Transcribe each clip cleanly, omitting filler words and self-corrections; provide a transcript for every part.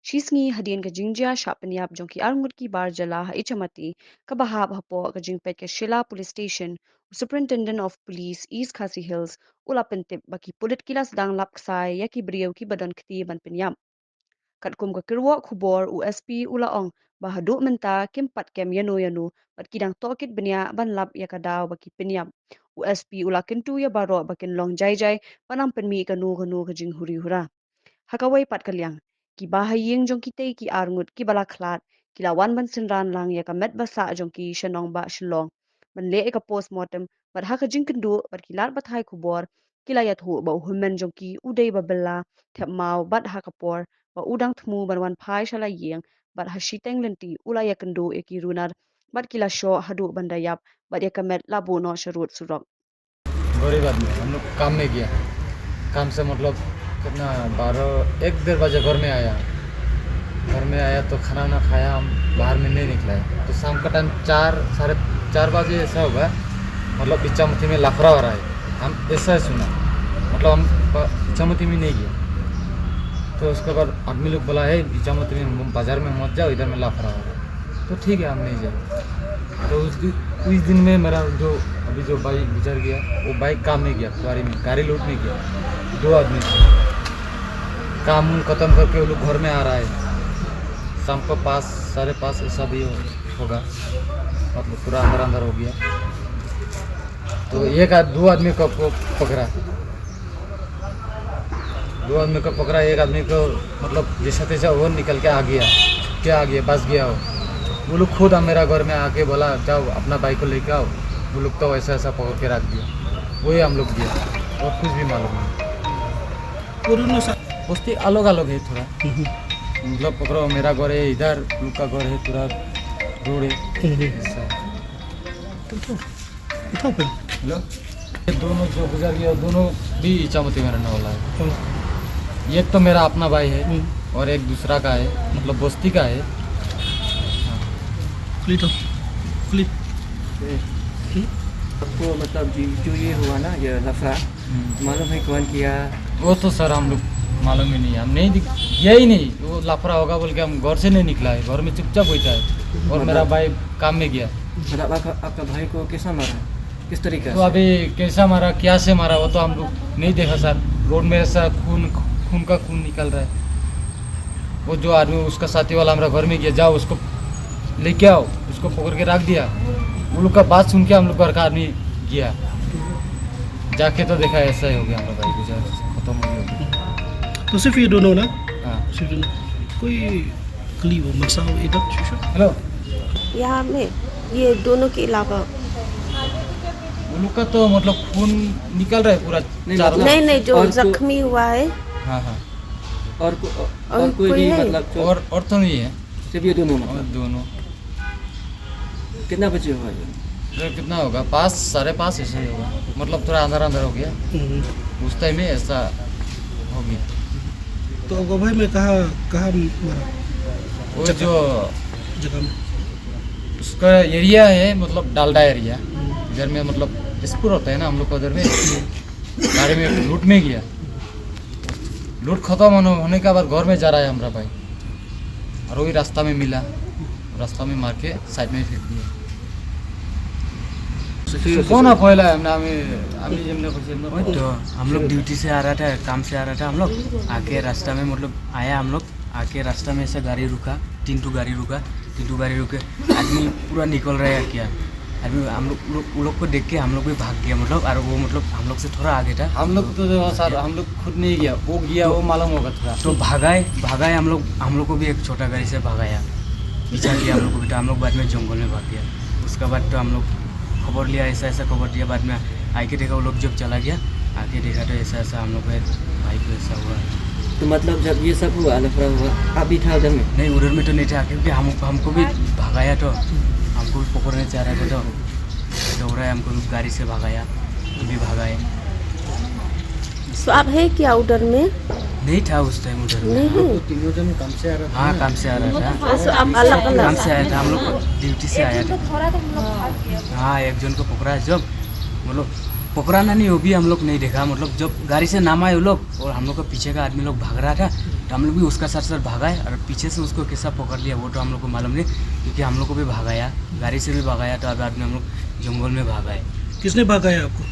Shisngi hadin ka jingjia shapanyap jongki arngut ki bar jala ha ichamati kabahab hapo ka jingpet ke Shila Police Station Superintendent of Police East Khasi Hills ula pentip baki pulit kilas dang lapksai yaki beriau ki badan keti ban penyam. Katkum ka kirwa khubor USP ulaong bahaduk menta kimpat kem yanu bat kidang tokit benia ban lap ya kadaw baki penyam. USP ula kentu ya baro bakin long jai panam penmi kanu ka jing huri hura. Hakawai pat kalyang ki bahaying jong kita ki arngut ki bala khlat ki lawan ban sinran lang ya ka met basa jong ki shanong ba shlong ban le ka postmortem bat ha ka jing kendu bat ki lat bat hai kubor ki la ya thu ba humen jong ki udai ba bella thep mau bat ha ka por ba udang thmu ban wan phai shala yeng bat ha shiteng lenti ula ya kendu e ki runar bat ki la sho hadu bandayap bat ya ka met labu no sharut surok. गरीब आदमी है, हम लोग काम में गया। काम से मतलब कितना 12-1-1:30 बजे घर में आया तो खाना ना खाया, हम बाहर में नहीं निकला है। तो शाम का टाइम 4-4:30 ऐसा होगा, मतलब इच्छामती में लाफड़ा हो रहा है। हम ऐसा ही सुना, मतलब हम इच्छामती में नहीं गया। तो उसके बाद आदमी लोग बोला है इच्छामती में बाज़ार में मत जाओ, इधर में लाफड़ा हो रहा है। तो ठीक है, हम नहीं जाए। तो उस दिन में मेरा अभी जो बाइक गुजर गया, वो बाइक काम नहीं गया, सवारी में गाड़ी लूट नहीं गया। 2 आदमी थे, काम ख़त्म करके वो लोग घर में आ रहा है। शाम को 5-5:30 ऐसा भी होगा, मतलब पूरा अंदर हो गया। तो 2 आदमी को पकड़ा, 2 आदमी को पकड़ा। एक आदमी को मतलब जैसा तैसा वो निकल के आ गया, बस गया वो लोग खुद मेरा घर में आके बोला जाओ अपना बाइक को लेके आओ। वो लोग तो ऐसा पकड़ के रख दिया, वही हम लोग दिया और कुछ भी मालूम नहीं। बस्ती अलग है थोड़ा, मतलब पकड़ो मेरा घर है इधर, लोग का घर है पूरा रोड है ऐसा। हेलो, ये दोनों जो गुजर गया दोनों भी इच्छामती में रहने वाला है। एक तो मेरा अपना भाई है और एक दूसरा का है, मतलब बस्ती का है। आपको मतलब जो ये हुआ ना, ये लफड़ा मालूम है कौन किया? वो तो सर हम लोग मालूम ही नहीं, हम नहीं किया ही नहीं। वो लाफड़ा होगा बोल के हम घर से नहीं निकला है, घर में चुपचाप बैठा है। और मेरा भाई काम में गया। मतलब आपका भाई को कैसा मारा, किस तरीके तो से? अभी कैसा मारा, क्या से मारा, वो तो हम लोग नहीं देखा सर। रोड में ऐसा खून का खून निकल रहा है। वो जो आदमी उसका साथी वाला हमारा घर में गया, जाओ उसको लेके आओ, उसको पकड़ के रख दिया। वो लोग का बात सुन के हम लोग घर का आदमी गया, जाके तो देखा ऐसा ही हो गया, हमारा भाई गुजर खत्म हो गया। तो सिर्फ ये दोनों ना? हाँ। सिर्फ दोनों, कोई कलीब मसाओ इधर हेलो, यहाँ में ये दोनों के अलावा वो लोग का तो मतलब खून निकल रहा है पूरा चारों। नहीं जो और जख्मी हुआ है हाँ और कोई भी है? मतलब और तो नहीं है, सिर्फ ये दोनों और मतलब? दोनों। कितना बचे हुआ है? तो कितना होगा, 5-5:30 ऐसा ही होगा, मतलब थोड़ा अंदर हो गया उस टाइम में ऐसा हो गया। तो गोभाई में कहाँ मारा? वो जो जगह में उसका एरिया है, मतलब डालडा एरिया, इधर में मतलब इसपुर होता है ना हम लोग को, उधर में गाड़ी में लूट में गया। लूट खत्म होने के बाद घर में जा रहा है हमारा भाई, और वही रास्ता में मिला, रास्ता में मार के साइड में फेंक दिया। कौन है पहला तो हम लोग ड्यूटी से आ रहा था, काम से आ रहा था। हम लोग आके रास्ता में मतलब आया, हम लोग आके रास्ता में ऐसे गाड़ी रुका, 3 गाड़ी रुके, आदमी पूरा निकल रहा है क्या आदमी। हम लोग को देख के हम लोग भी भाग गया, मतलब और वो मतलब हम लोग से थोड़ा आगे था। हम लोग तो सर हम लोग खुद नहीं गया, वो गया, वो मालूम होगा थोड़ा। तो भागाए हम लोग को भी एक छोटा गाड़ी से भगाया, पीछा किया हम लोग को भी। तो हम लोग बाद में जंगल में भाग गया। उसके बाद तो हम लोग खबर लिया, ऐसा खबर दिया। बाद में आके देखा वो लोग जब चला गया, आके देखा तो ऐसा हम लोग के भाई को ऐसा हुआ। तो मतलब जब ये सब हुआ, लफड़ा हुआ, आप भी था उधर में? नहीं, उधर में तो नहीं था, क्योंकि हमको भी भगाया, तो हमको भी पकड़ने चाह रहे थे। तो दौड़ा है, हमको गाड़ी से भगाया, भी भगाए। स्वाब है क्या उधर में? नहीं था उस टाइम उधर में। नहीं, तीनों जन काम से आ रहा था। हाँ, काम से आ रहा था। तो आप अलग काम से आया था, हम लोग ड्यूटी से आया था। हाँ, एक जन को पकड़ा है जब, मतलब पकड़ाना नहीं, वो भी हम लोग नहीं देखा। मतलब जब गाड़ी से नाम आए वो लोग और हम लोग का पीछे का आदमी लोग भाग रहा था, तो हम लोग भी उसका साथ साथ भागा है। और पीछे से उसको कैसा पकड़ लिया वो तो हम लोग को मालूम नहीं, क्योंकि हम लोग को भी भागाया, गाड़ी से भी भागाया, तो बाद में हम लोग जंगल में भागा है। किसने भगाया आपको?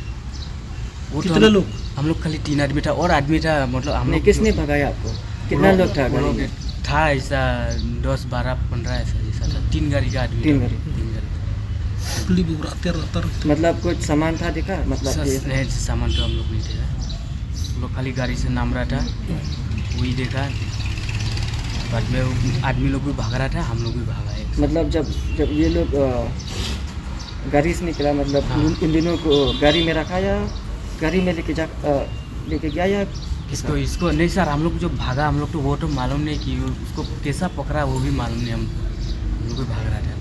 वो तो कितने लोग? हम लोग खाली 3 आदमी था और आदमी था। मतलब हम नहीं, लोग किसने भगाया आपको? कितना लोग था गाड़ी में? था ऐसा 10, 12, 15 ऐसा था। 3 गाड़ी का आदमी 3 था। गाड़ी। 3 गाड़ी पुलिस बुराते रहता मतलब कुछ सामान था देखा? मतलब ये नहीं, सामान तो हम लोग नहीं देखा, हम लोग खाली गाड़ी से नाम रहा था वही देखा। बाद में वो आदमी लोग भी भाग रहा था, हम लोग भी भागा है। मतलब जब ये लोग गाड़ी से निकला, मतलब हाँ। इन दिनों को गाड़ी में रखा या गाड़ी में लेके गया या इसको नहीं सर, हम लोग जो भागा हम लोग तो वो तो मालूम नहीं कि उसको कैसा पकड़ा, वो भी मालूम नहीं। हम लोग भी भाग रहा था,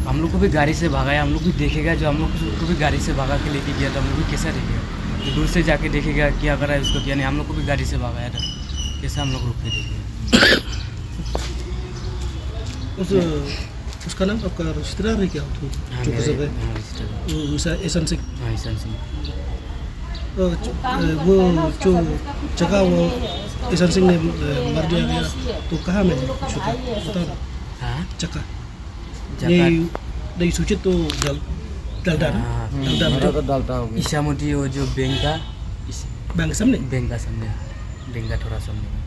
हम लोग को भी गाड़ी से भगाया। हम लोग भी देखेगा, जो हम लोग को भी गाड़ी से भगा के लेके गया था, हम लोग भी कैसा देखेगा, तो दूर से जाके देखेगा क्या कर रहा है उसको, क्या नहीं। हम लोग को भी गाड़ी से भगाया था, कैसा हम लोग रुक के देखेगा। उसका नाम आपका रिश्तेदार है क्या? हाँ, जो मेरे- गुजर गए? हाँ, रिश्तेदार। ऐसा सिंह। हाँ, ईशान सिंह। वो जो जगह वो ईशान सिंह ने मर दिया गया, तो कहाँ में छुपा बताओ ना। हाँ, चक्का जगह- ये नहीं सूचित तो डालडा ना, हाँ, डालडा मेरा में तो डालता होगी। ईशा मोदी वो जो बैंक का बैंक सामने। बैंक का सामने, बैंक का थोड़ा सामने।